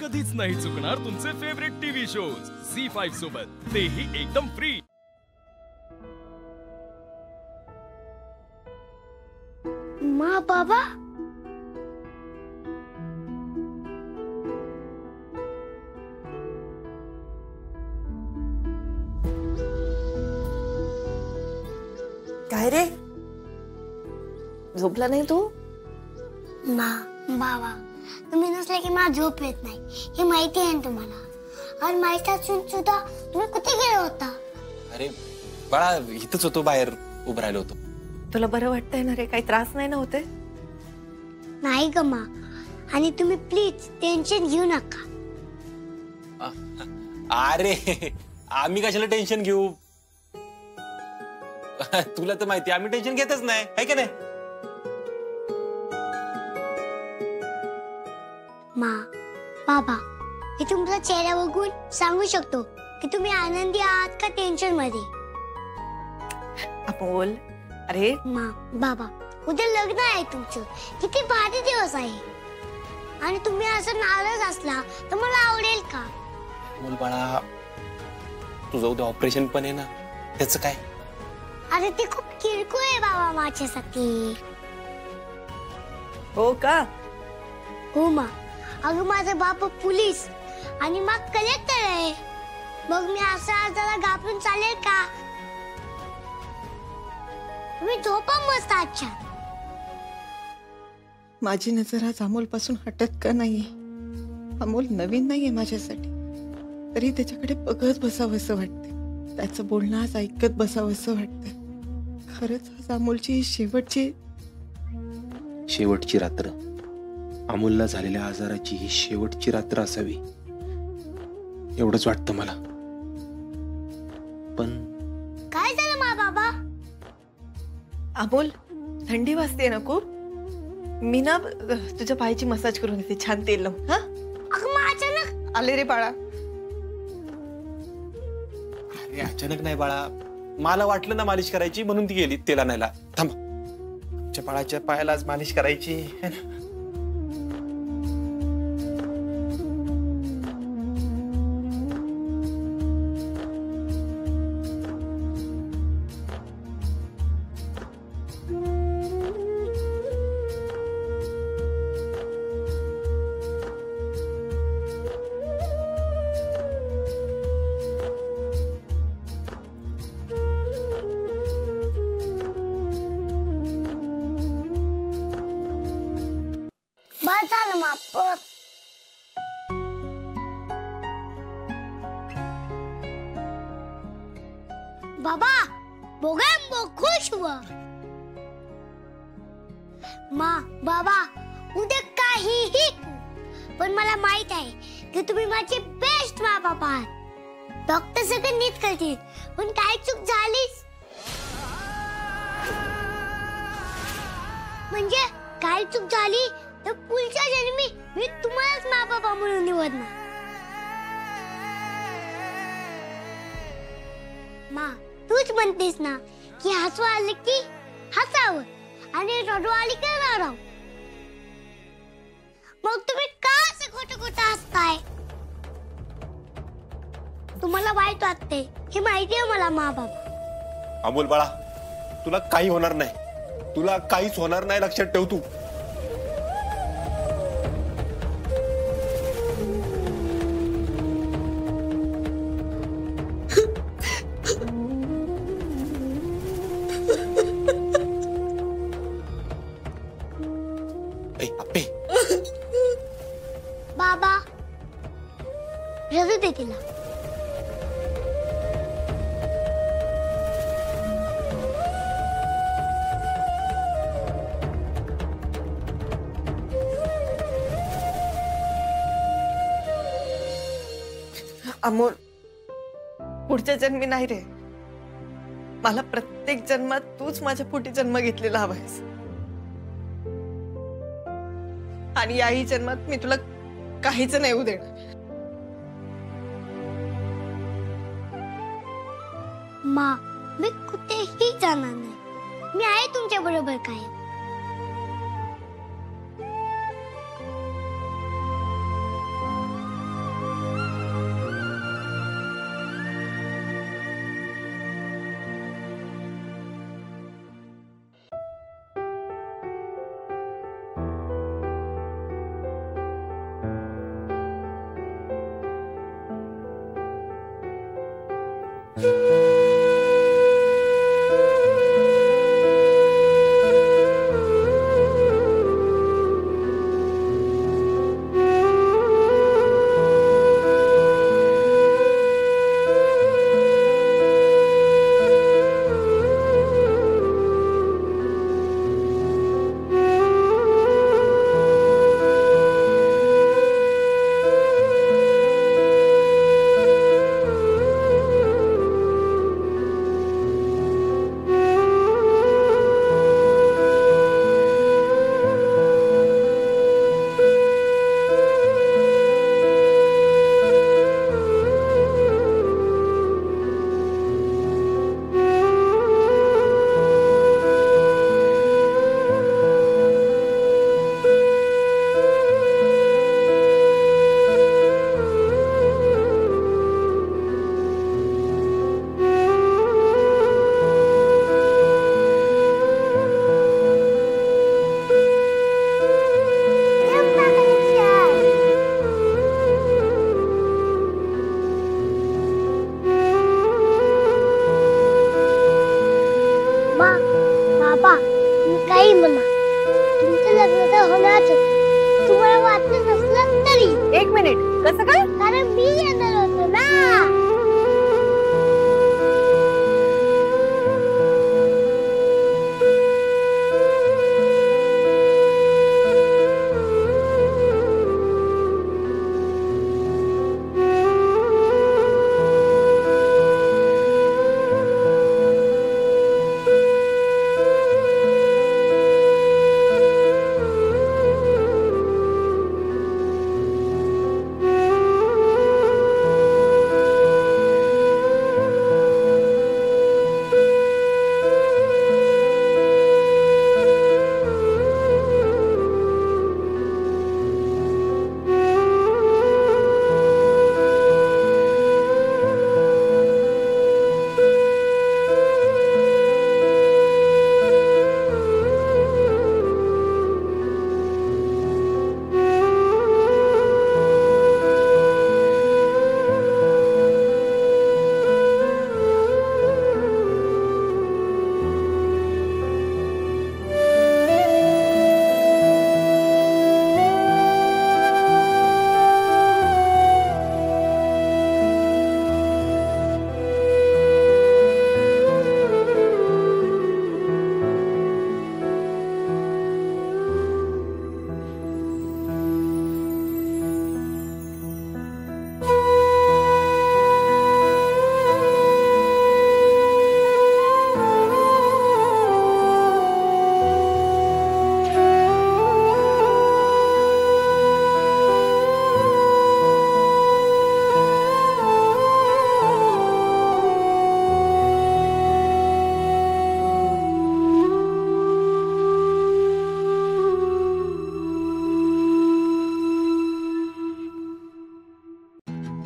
कधीच नाही चुकणार तुमचे फेवरेट टीव्ही शोज झी5 सोबत, तेही एकदम फ्री। माँ बाबा काय रे, झोपला नाही तू? माँ बाबा तुम्ही नसले की मला झोप येत नाही, हे माहिती आहे ना तुम्हाला। आणि माहिती असून सुद्धा तुम्ही कुठे गेला होता? अरे बाळा, इथंच होतो, बाहेर उभं राहिलो होतो। तुला बरं वाटतंय ना रे? काही त्रास नाही ना होते? नाही ग माँ, आणि तुम्ही प्लीज टेन्शन घेऊ नका। अरे आम्ही कशाला टेन्शन घेऊ? तुला तर माहिती आम्ही टेन्शन घेतच नाही, है की नाही? माँ बाबा मी तुमचा चेहरा बघून सांगू शकतो की तुम्ही आनंदी आहात का टेन्शन मध्ये। अमोल, अरे माँ बाबा उद्या लग्न आहे तुमचं, किती भारी दिवस आहे, आणि तुम्ही असं नाराज असला तर मला आवडेल का? बोल बाळा, तुझं उद्या ऑपरेशन पण आहे ना, त्याचं काय? अरे ते खूप किरकोळ आहे बाबा माझ्यासाठी। हो का? हो माँ, अगं माझा बाप पोलीस आणि मग कलेक्टर आहे, मग मी असं आजारा घाबरून चालेल का? तुम्ही झोपा मस्त अच्छा। माझी नजर आज अमोल पासून हटत का नाहीये? अमोल नवीन नाहीये माझ्यासाठी, तरी त्याच्याकडे बघत बसावंसं वाटतं, त्याचं बोलणं आज ऐकत बसावंसं वाटतं। खरंच आज अमोलची शेवटची रात्र, अमोलला झालेल्या आजाराची ही शेवटची रात्र असावी एवढंच वाटतं मला। पण काय झालं मा बाबा? अमोल, थंडी वाजते ना खूप, मी ना तुझ्या पायाची मसाज करून देते, छान तेल लावून। हा अगं मग अचानक आले रे बाळा। अरे अचानक नाही बाळा, मला वाटलं ना मालिश करायची म्हणून ती गेली तेला नाहीला। थांब, आमच्या बाळाच्या पायाला आज मालिश करायची है ना? बस झालं मा बस। बाबा बोगेम खुश हुआ। माँ बाबा उद्या काहीही पण मला माहित आहे की तुम्ही माझे बेस्ट माँ बाबा आहात। डॉक्टर सगळं नीट करतील, पण काय चूक झालीच म्हणजे काय चूक झाली तर पुढच्या जन्मी मी तुम्हालाच माँ बाबा म्हणून निवडणार। माँ तूच म्हणतेस ना की हसू आलं की हसावं आणि रडू आली की रडावं, मग तुम्ही का असं खोटं खोटं हसताय? तुम्हाला वाईट वाटते हे माहिती आहे मला माँ बाबा। अमोल बाळा, तुला काही होणार नाही, तुला काहीच होणार नाही, लक्षात ठेव तू। बाबा रडू दे तिला। अमोल, पुढच्या जन्मी नाही रे, मला प्रत्येक जन्मात तूच माझ्या पोटी जन्म घेतलेला हवायस, आणि याही जन्मात मी तुला काहीच नाही होऊ देणार। माँ मी कुठेही जाणार नाही, मी आहे तुमच्या बरोबर काय। बाबा मी काही म्हणा, तुमचं लग्न तर होणारच होतं. तुम्हाला वाटलं नसलं तरी. एक मिनिट, कसं काय? कारण मी येणार होतो ना.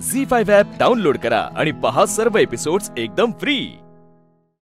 झी5 ॲप डाउनलोड करा आणि पहा सर्व एपिसोड्स एकदम फ्री.